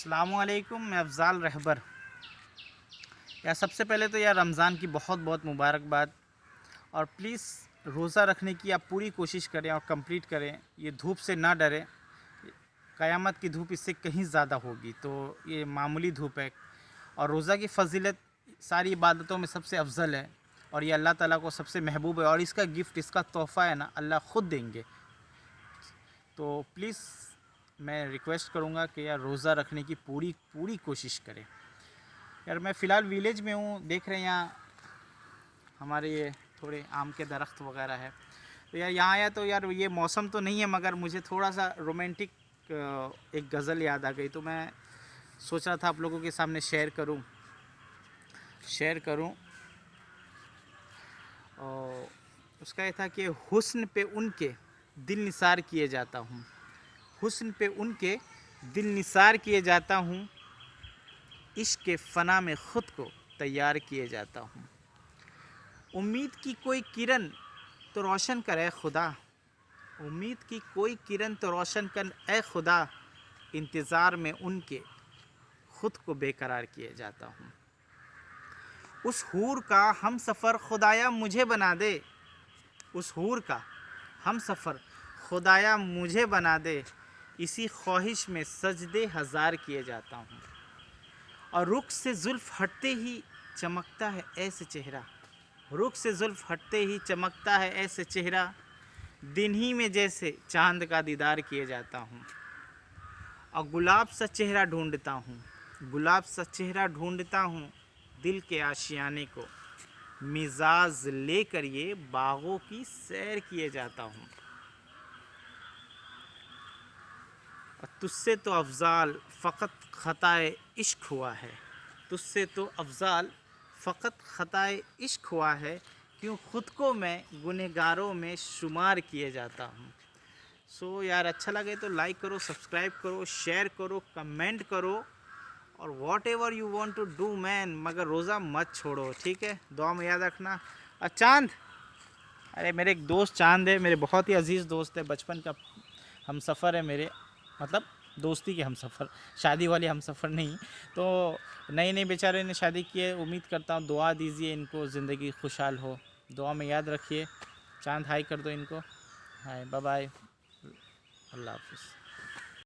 अस्सलामुअलैकुम, मैं अफ़ज़ाल रहबर। यार सबसे पहले तो यार रमज़ान की बहुत बहुत मुबारकबाद। और प्लीज़ रोज़ा रखने की आप पूरी कोशिश करें और कंप्लीट करें। ये धूप से ना डरें, क़यामत की धूप इससे कहीं ज़्यादा होगी, तो ये मामूली धूप है। और रोज़ा की फ़जीलत सारी इबादतों में सबसे अफजल है और ये अल्लाह ताला को सबसे महबूब है। और इसका गिफ्ट, इसका तोहफ़ा है ना, अल्लाह ख़ुद देंगे। तो प्लीज़ मैं रिक्वेस्ट करूँगा कि यार रोज़ा रखने की पूरी पूरी कोशिश करें। यार मैं फ़िलहाल विलेज में हूँ, देख रहे हैं यहाँ हमारे ये थोड़े आम के दरख्त वगैरह है। तो यार यहाँ आया तो यार ये मौसम तो नहीं है, मगर मुझे थोड़ा सा रोमांटिक एक गज़ल याद आ गई, तो मैं सोच रहा था आप लोगों के सामने शेयर करूँ। और उसका ये था कि हुस्न पे उनके दिल निसार किए जाता हूँ, हुस्न पे उनके दिल निसार किए जाता हूँ, इश्क़ के फ़ना में ख़ुद को तैयार किए जाता हूँ। उम्मीद की कोई किरण तो रोशन कर ए खुदा, उम्मीद की कोई किरण तो रोशन कर ए खुदा, इंतज़ार में उनके ख़ुद को बेकरार किए जाता हूँ। उस हूर का हम सफ़र खुदाया मुझे बना दे, उस हूर का हम सफ़र खुदाया मुझे बना दे, इसी ख्वाहिश में सजदे हज़ार किए जाता हूँ। और रुख से जुल्फ़ हटते ही चमकता है ऐसे चेहरा, रुख से जुल्फ़ हटते ही चमकता है ऐसे चेहरा, दिन ही में जैसे चाँद का दीदार किए जाता हूँ। और गुलाब सा चेहरा ढूंढता हूँ, गुलाब सा चेहरा ढूंढता हूँ, दिल के आशियाने को मिजाज लेकर ये बागों की सैर किए जाता हूँ। और तुझसे तो अफ़ज़ाल फ़कत ख़ताए इश्क़ हुआ है, तुझसे तो अफ़ज़ाल फ़कत ख़ताए इश्क़ हुआ है, क्यों ख़ुद को मैं गुनहगारों में शुमार किए जाता हूँ। सो यार अच्छा लगे तो लाइक करो, सब्सक्राइब करो, शेयर करो, कमेंट करो, और whatever you want to do man, मगर रोज़ा मत छोड़ो, ठीक है। दुआ में याद रखना। और चाँद, अरे मेरे एक दोस्त चाँद है, मेरे बहुत ही अजीज़ दोस्त है, बचपन का हम सफ़र है मेरे, मतलब दोस्ती के हम सफ़र, शादी वाले हम सफ़र नहीं। तो नए नए बेचारे ने शादी की है, उम्मीद करता हूँ दुआ दीजिए इनको, ज़िंदगी खुशहाल हो, दुआ में याद रखिए। चाँद हाई कर दो इनको, हाय, बाय बाय, अल्लाह हाफ़िज़।